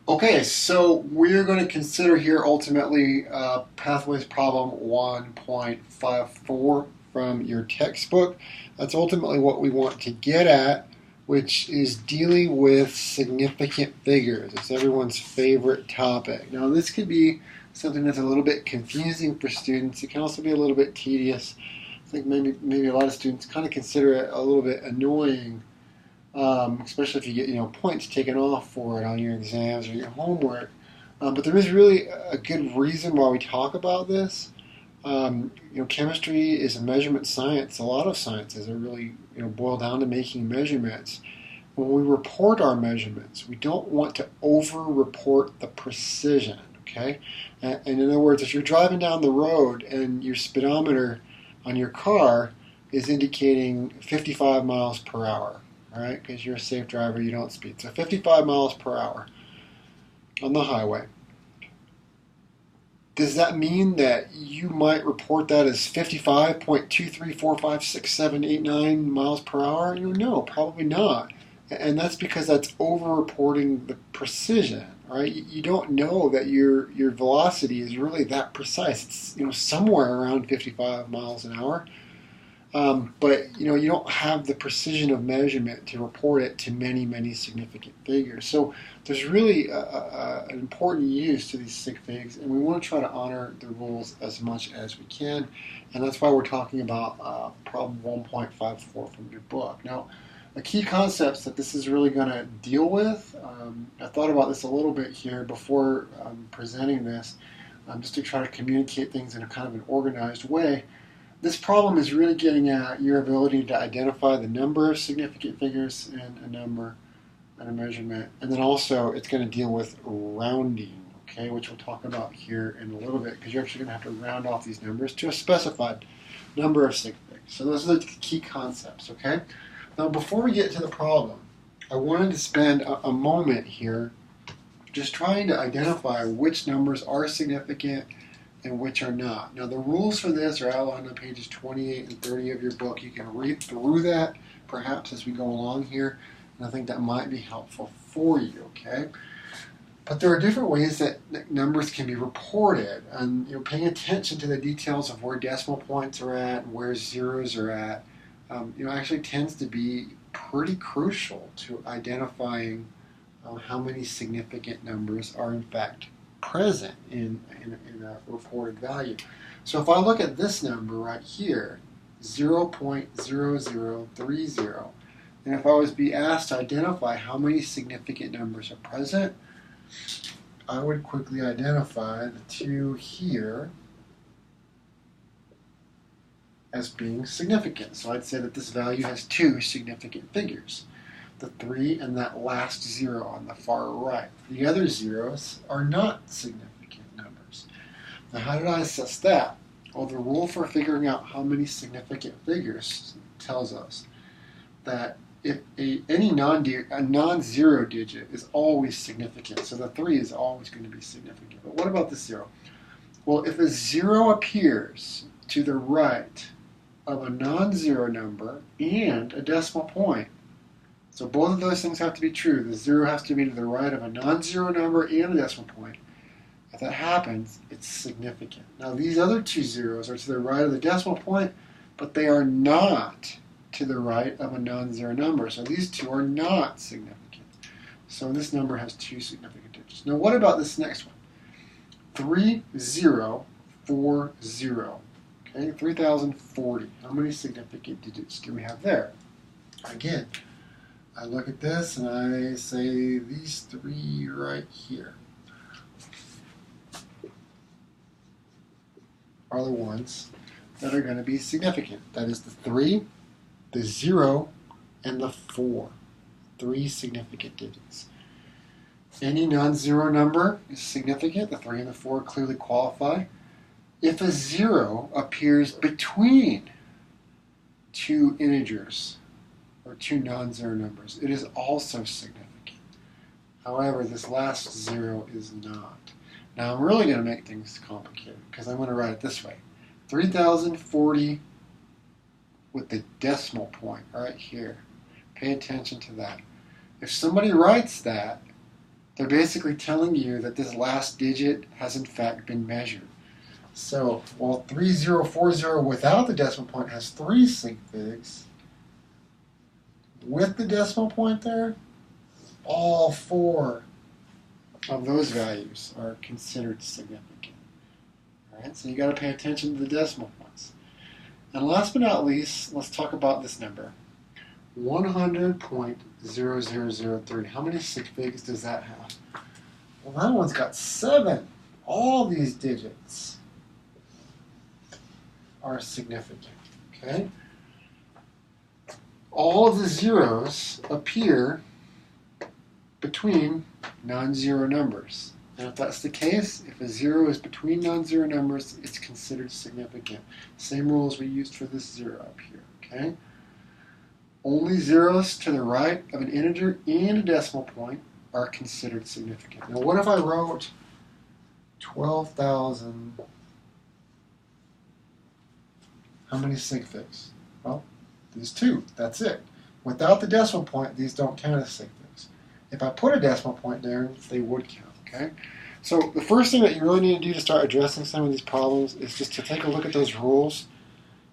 Okay, so we're going to consider here ultimately Pathways Problem 1.54 from your textbook. That's ultimately what we want to get at, which is dealing with significant figures. It's everyone's favorite topic. Now, this could be something that's a little bit confusing for students. It can also be a little bit tedious. I think maybe a lot of students kind of consider it a little bit annoying, especially if you get points taken off for it on your exams or your homework. But there is really a good reason why we talk about this. Chemistry is a measurement science. A lot of sciences are really boil down to making measurements. When we report our measurements, we don't want to over-report the precision. Okay, and in other words, if you're driving down the road and your speedometer on your car is indicating 55 miles per hour, all right, because you're a safe driver, you don't speed. So 55 miles per hour on the highway. Does that mean that you might report that as 55.23456789 miles per hour? No, probably not. And that's because that's over-reporting the precision, right? You don't know that your velocity is really that precise. It's somewhere around 55 miles an hour. But you don't have the precision of measurement to report it to many significant figures. So there's really an important use to these sig figs, and we want to try to honor the rules as much as we can. And that's why we're talking about problem 1.54 from your book. Now, the key concepts that this is really going to deal with, I thought about this a little bit here before presenting this, just to try to communicate things in a kind of an organized way. This problem is really getting at your ability to identify the number of significant figures in a number and a measurement. And then also it's going to deal with rounding, okay, which we'll talk about here in a little bit, because you're actually going to have to round off these numbers to a specified number of sig figs. So those are the key concepts, okay? Now before we get to the problem, I wanted to spend a moment here just trying to identify which numbers are significant and which are not. Now the rules for this are outlined on pages 28 and 30 of your book. You can read through that perhaps as we go along here, and I think that might be helpful for you, okay? But there are different ways that numbers can be reported, and paying attention to the details of where decimal points are at and where zeros are at actually tends to be pretty crucial to identifying how many significant numbers are in fact present in a reported value. So if I look at this number right here, 0.0030, and if I was be asked to identify how many significant numbers are present, I would quickly identify the two here as being significant. So I'd say that this value has two significant figures, the 3 and that last 0 on the far right. The other zeros are not significant numbers. Now how did I assess that? Well, the rule for figuring out how many significant figures tells us that if any non-zero digit is always significant, so the 3 is always going to be significant. But what about the 0? Well, if a 0 appears to the right of a non-zero number and a decimal point, so both of those things have to be true. The 0 has to be to the right of a non-zero number and a decimal point. If that happens, it's significant. Now these other two zeros are to the right of the decimal point, but they are not to the right of a non-zero number. So these two are not significant. So this number has two significant digits. Now what about this next one? 3040. Okay, 3040. How many significant digits do we have there? Again, I look at this and I say these three right here are the ones that are going to be significant. That is the 3, the 0, and the 4. 3 significant digits. Any non-zero number is significant. The 3 and the 4 clearly qualify. If a 0 appears between two integers, or two non-zero numbers, it is also significant. However, this last 0 is not. Now I'm really going to make things complicated because I'm going to write it this way. 3040 with the decimal point right here. Pay attention to that. If somebody writes that, They're basically telling you that this last digit has in fact been measured. So while 3040 without the decimal point has 3 sig figs, with the decimal point there, all 4 of those values are considered significant. All right, so you got to pay attention to the decimal points. And last but not least, let's talk about this number. 100.0003. How many sig figs does that have? Well, that one's got 7. All these digits are significant. Okay? All of the zeros appear between non-zero numbers. And if that's the case, if a 0 is between non-zero numbers, it's considered significant. Same rules we used for this 0 up here. Okay? Only zeros to the right of an integer and a decimal point are considered significant. Now, what if I wrote 12,000? How many sig figs? Well, these 2. That's it. Without the decimal point, these don't count as sig figs. If I put a decimal point there, they would count. Okay? So the first thing that you really need to do to start addressing some of these problems is just to take a look at those rules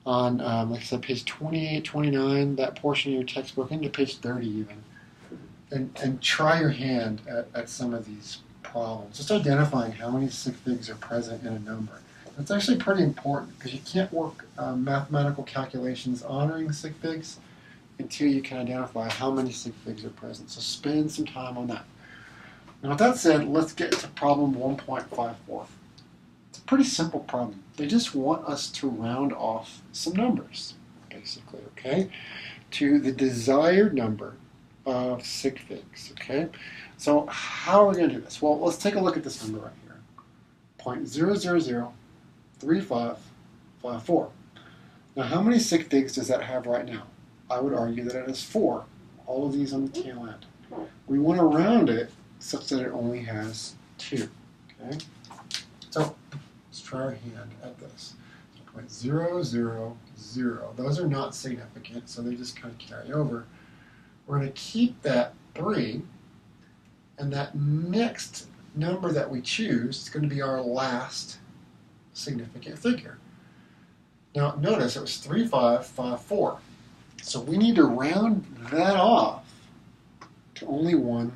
on, like I said, page 28, 29, that portion of your textbook, into page 30 even, and try your hand at some of these problems. Just identifying how many sig figs are present in a number. That's actually pretty important because you can't work mathematical calculations honoring sig figs until you can identify how many sig figs are present. So spend some time on that. Now with that said, let's get to problem 1.54. It's a pretty simple problem. They just want us to round off some numbers, basically, okay, to the desired number of sig figs, okay? So how are we going to do this? Well, let's take a look at this number right here. 0.0003554. Now, how many sig figs does that have right now? I would argue that it has 4, all of these on the tail end. We want to round it such that it only has 2, okay? So let's try our hand at this. 0.000. Those are not significant, so they just kind of carry over. We're going to keep that 3, and that next number that we choose is going to be our last significant figure. Now notice it was 3554. So we need to round that off to only 1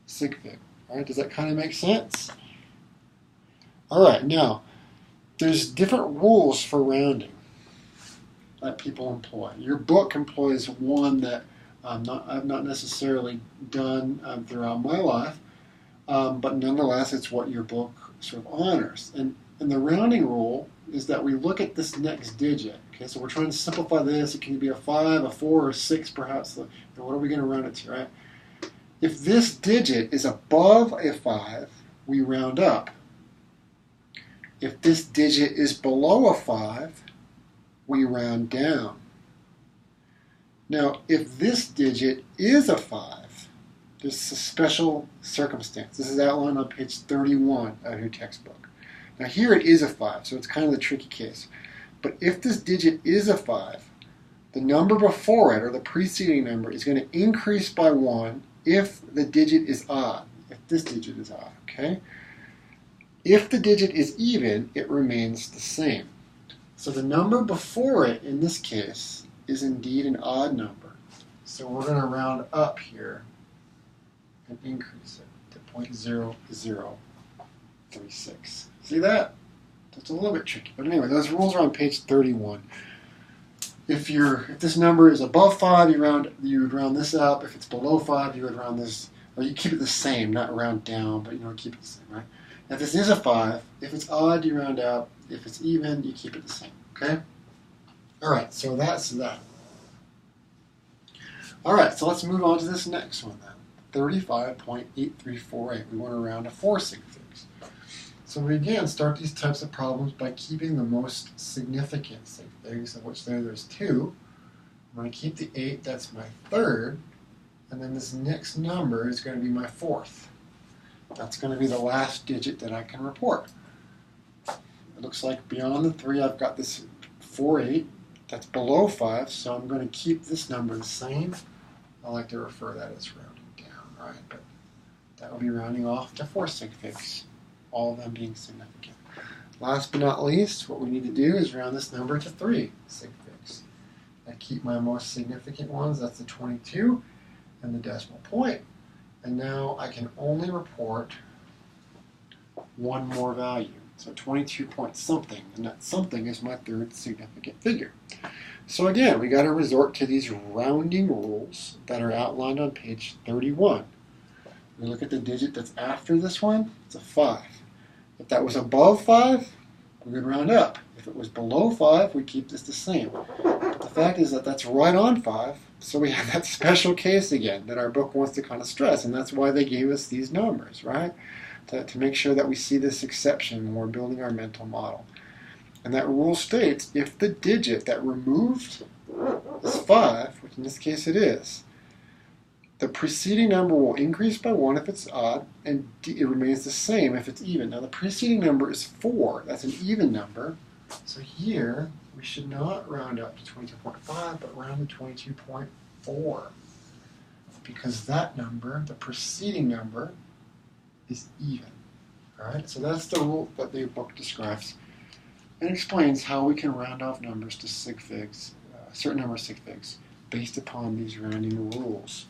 sig fig. All right, does that kind of make sense? All right, now there's different rules for rounding that people employ. Your book employs one that I've not necessarily done throughout my life, but nonetheless, it's what your book sort of honors. And the rounding rule is that we look at this next digit. Okay, so we're trying to simplify this. It can be a 5, a 4, or a 6, perhaps. And what are we going to round it to, right? If this digit is above a 5, we round up. If this digit is below a 5, we round down. Now, if this digit is a 5, there's a special circumstance. This is outlined on page 31 of your textbook. Now, here it is a 5, so it's kind of the tricky case. But if this digit is a 5, the number before it, or the preceding number, is going to increase by 1 if the digit is odd, if this digit is odd, okay? If the digit is even, it remains the same. So the number before it, in this case, is indeed an odd number. So we're going to round up here and increase it to 0.0036. See that? That's a little bit tricky. But anyway, those rules are on page 31. If this number is above 5, you would round this up. If it's below 5, you would round this, or you keep it the same, not round down, but keep it the same, right? If this is a 5, if it's odd, you round up. If it's even, you keep it the same, okay? All right, so that's that. All right, so let's move on to this next one then. 35.8348. We want to round to 4 sig figs. So we again start these types of problems by keeping the most significant sig figs, of which there's 2. I'm going to keep the 8, that's my 3rd, and then this next number is going to be my 4th. That's going to be the last digit that I can report. It looks like beyond the 3, I've got this 4-8. That's below 5, so I'm going to keep this number the same. I like to refer that as rounding down, right? But that would be rounding off to 4 sig figs, all of them being significant. Last but not least, what we need to do is round this number to 3 sig figs. I keep my most significant ones, that's the 22 and the decimal point. And now I can only report one more value. So 22 point something, and that something is my third significant figure. So again, we got to resort to these rounding rules that are outlined on page 31. We look at the digit that's after this one, it's a 5. If that was above 5, we would round up. If it was below 5, we keep this the same. But the fact is that that's right on 5, so we have that special case again that our book wants to kind of stress, and that's why they gave us these numbers, right? To make sure that we see this exception when we're building our mental model. And that rule states if the digit that removed is 5, which in this case it is, the preceding number will increase by 1 if it's odd, and it remains the same if it's even. Now the preceding number is 4. That's an even number. So here, we should not round up to 22.5, but round to 22.4. Because that number, the preceding number, is even. All right, so that's the rule that the book describes. It explains how we can round off numbers to sig figs, a certain number of sig figs, based upon these rounding rules.